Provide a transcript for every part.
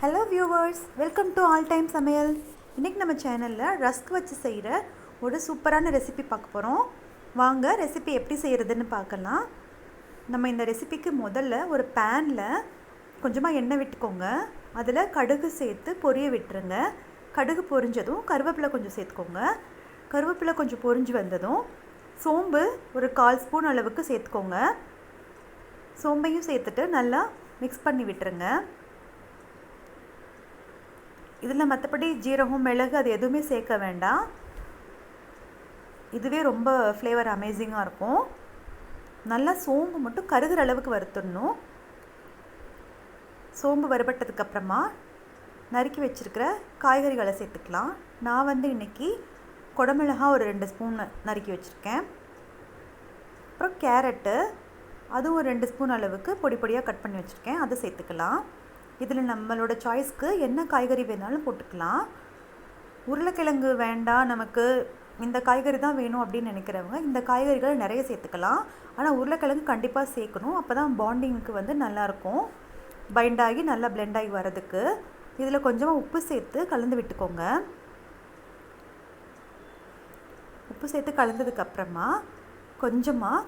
Hello viewers, welcome to all time சமையல். இன்றைக்கி நம்ம சேனலில் ரஸ்க் வச்சு செய்கிற ஒரு சூப்பரான ரெசிபி பார்க்க போகிறோம். வாங்க ரெசிபி எப்படி செய்கிறதுன்னு பார்க்கலாம். நம்ம இந்த ரெசிபிக்கு முதல்ல ஒரு பேனில் கொஞ்சமாக எண்ணெய் விட்டுக்கோங்க. அதில் கடுகு சேர்த்து பொரிய விட்டுருங்க. கடுகு பொரிஞ்சதும் கருவேப்பிலை கொஞ்சம் சேர்த்துக்கோங்க. கருவேப்பிலை கொஞ்சம் பொரிஞ்சு வந்ததும் சோம்பு ஒரு 1/4 ஸ்பூன் அளவுக்கு சேர்த்துக்கோங்க. சோம்பையும் சேர்த்துட்டு நல்லா மிக்ஸ் பண்ணி விட்டுருங்க. இதில் மற்றபடி ஜீரகம், மிளகு அது எதுவுமே சேர்க்க வேண்டாம். இதுவே ரொம்ப ஃப்ளேவர் அமேசிங்காக இருக்கும். நல்லா சோம்பு மட்டும் கருகிற அளவுக்கு வறுத்துடணும். சோம்பு வறுபட்டதுக்கப்புறமா நறுக்கி வச்சுருக்கிற காய்கறிகளை சேர்த்துக்கலாம். நான் இன்றைக்கி குடமிளகா ஒரு 2 ஸ்பூன் நறுக்கி வச்சுருக்கேன். அப்புறம் கேரட்டு அதுவும் ஒரு 2 ஸ்பூன் அளவுக்கு பொடி பொடியாக கட் பண்ணி வச்சுருக்கேன், அதை சேர்த்துக்கலாம். இதில் நம்மளோட சாய்ஸ்க்கு என்ன காய்கறி வேணாலும் போட்டுக்கலாம். உருளைக்கிழங்கு வேண்டாம், நமக்கு இந்த காய்கறி தான் வேணும் அப்படின்னு நினைக்கிறவங்க இந்த காய்கறிகளை நிறைய சேர்த்துக்கலாம். ஆனால் உருளைக்கிழங்கு கண்டிப்பாக சேர்க்கணும். அப்போ தான் பாண்டிங்க்கு நல்லாயிருக்கும், பைண்டாகி நல்லா பிளெண்ட் ஆகி வரதுக்கு. இதில் கொஞ்சமாக உப்பு சேர்த்து கலந்து விட்டுக்கோங்க. உப்பு சேர்த்து கலந்ததுக்கப்புறமா கொஞ்சமாக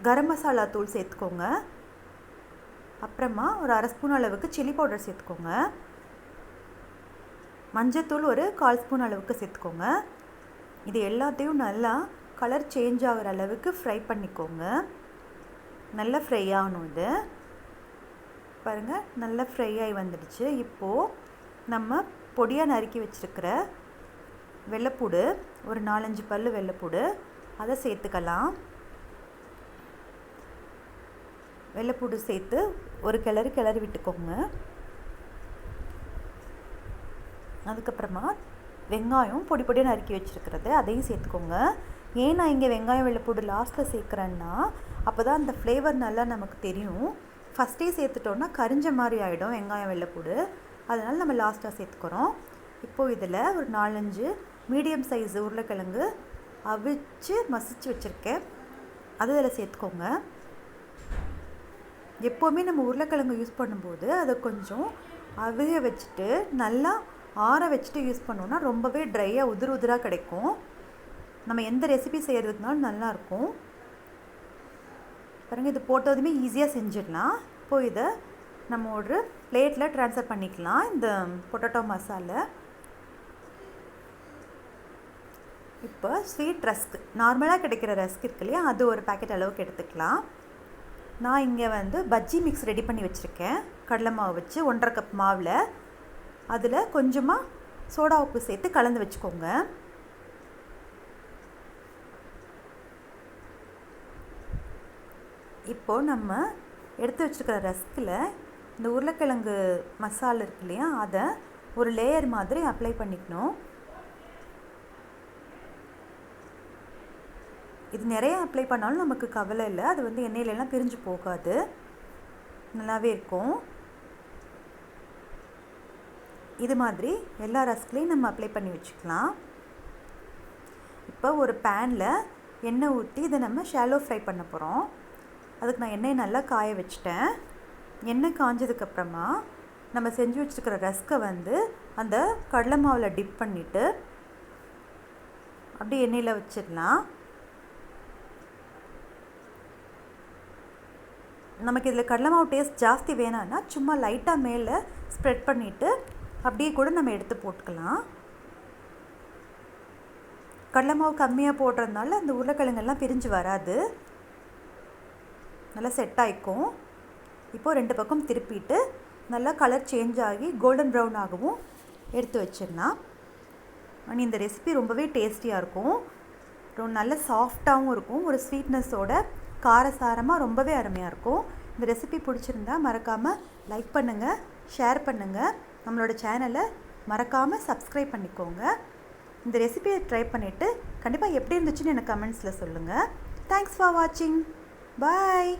கரம் மசாலா தூள் சேர்த்துக்கோங்க. அப்புறமா ஒரு 1/2 ஸ்பூன் அளவுக்கு சில்லி பவுடர் சேர்த்துக்கோங்க. மஞ்சத்தூள் ஒரு 1/4 ஸ்பூன் அளவுக்கு சேர்த்துக்கோங்க. இது எல்லாத்தையும் நல்லா கலர் சேஞ்ச் ஆகிற அளவுக்கு ஃப்ரை பண்ணிக்கோங்க. நல்லா ஃப்ரை ஆகணும். இது பாருங்கள், நல்லா ஃப்ரை ஆகி வந்துடுச்சு. இப்போது நம்ம பொடியாக நறுக்கி வச்சுருக்கிற வெள்ளைப்பூடு ஒரு 4-5 பல் வெள்ளைப்பூடு அதை சேர்த்துக்கலாம். வெள்ளைப்பூடு சேர்த்து ஒரு கிளறி விட்டுக்கோங்க. அதுக்கப்புறமா வெங்காயம் பொடி பொடியாக நறுக்கி வச்சுருக்கிறது அதையும் சேர்த்துக்கோங்க. ஏன் நான் இங்கே வெங்காயம் வெள்ளைப்பூடு லாஸ்ட்டில் சேர்க்குறேன்னா அப்போ தான் அந்த ஃப்ளேவர் நல்லா நமக்கு தெரியும். ஃபஸ்ட்டே சேர்த்துட்டோன்னா கரிஞ்ச மாதிரி ஆகிடும் வெங்காயம் வெள்ளைப்பூடு, அதனால் நம்ம லாஸ்ட்டாக சேர்த்துக்கிறோம். இப்போது இதில் ஒரு 4-5 மீடியம் சைஸ் உருளைக்கிழங்கு அவிச்சு மசிச்சு வச்சுருக்கேன், அது இதில் சேர்த்துக்கோங்க. எப்போவுமே நம்ம உருளைக்கிழங்கு யூஸ் பண்ணும்போது அதை கொஞ்சம் அவிய வச்சுட்டு நல்லா ஆற வச்சுட்டு யூஸ் பண்ணோன்னா ரொம்பவே ட்ரையாக உதிராக கிடைக்கும். நம்ம எந்த ரெசிபி செய்கிறதுக்குனாலும் நல்லாயிருக்கும். பாருங்கள், இது போட்டதுமே ஈஸியாக செஞ்சிடலாம். இப்போது இதை நம்ம ஒரு பிளேட்டில் ட்ரான்ஸ்ஃபர் பண்ணிக்கலாம். இந்த பொட்டேட்டோ மசாலா இப்போ ஸ்வீட் ரஸ்க், நார்மலாக கிடைக்கிற ரஸ்க் இருக்கு இல்லையா, அது ஒரு பேக்கெட் அளவுக்கு எடுத்துக்கலாம். நான் இங்கே பஜ்ஜி மிக்ஸ் ரெடி பண்ணி வச்சுருக்கேன். கடலை மாவு வச்சு 1/2 கப் மாவில் அதில் கொஞ்சமாக சோடா உப்பு சேர்த்து கலந்து வச்சுக்கோங்க. இப்போது நம்ம எடுத்து வச்சுருக்கிற ரஸ்கில் இந்த உருளைக்கிழங்கு மசாலா இருக்கு இல்லையா, அதை ஒரு லேயர் மாதிரி அப்ளை பண்ணிக்கணும். இது நிறைய அப்ளை பண்ணாலும் நமக்கு கவலை இல்லை, அது எண்ணெயிலெல்லாம் பிரிஞ்சு போகாது, நல்லாவே இருக்கும். இது மாதிரி எல்லா ரஸ்க்லையும் நம்ம அப்ளை பண்ணி வச்சுக்கலாம். இப்போ ஒரு பேனில் எண்ணெய் ஊற்றி இதை நம்ம ஷாலோ ஃப்ரை பண்ண போகிறோம். அதுக்கு நான் எண்ணெயை நல்லா காய வச்சுட்டேன். எண்ணெய் காஞ்சதுக்கப்புறமா நம்ம செஞ்சு வச்சுருக்கிற ரஸ்க்கை அந்த கடலை மாவில் டிப் பண்ணிவிட்டு அப்படியே எண்ணெயில் வச்சிடலாம். நமக்கு இதில் கடலை மாவு டேஸ்ட் ஜாஸ்தி வேணான்னா சும்மா லைட்டாக மேலே ஸ்ப்ரெட் பண்ணிவிட்டு அப்படியே கூட நம்ம எடுத்து போட்டுக்கலாம். கடலை மாவு கம்மியாக போடுறதுனால அந்த உருளைக்கிழங்கெல்லாம் பிரிஞ்சு வராது, நல்லா செட் ஆகிக்கும். இப்போது 2 பக்கம் திருப்பிட்டு நல்லா கலர் சேஞ்ச் ஆகி கோல்டன் ப்ரௌன் ஆகவும் எடுத்து வச்சிடலாம். ஆனால் இந்த ரெசிபி ரொம்பவே டேஸ்டியாக இருக்கும், ரொம்ப நல்ல சாஃப்டாகவும் இருக்கும், ஒரு ஸ்வீட்னஸோட காரசாரமாக ரொம்பவே அருமையாக இருக்கும். இந்த ரெசிபி பிடிச்சிருந்தா மறக்காமல் லைக் பண்ணுங்கள், ஷேர் பண்ணுங்கள், நம்மளோட சேனலை மறக்காமல் சப்ஸ்கிரைப் பண்ணிக்கோங்க. இந்த ரெசிபியை ட்ரை பண்ணிவிட்டு கண்டிப்பாக எப்படி இருந்துச்சுன்னு எனக்கு கமெண்ட்ஸில் சொல்லுங்கள். தேங்க்ஸ் ஃபார் வாட்சிங். பாய்.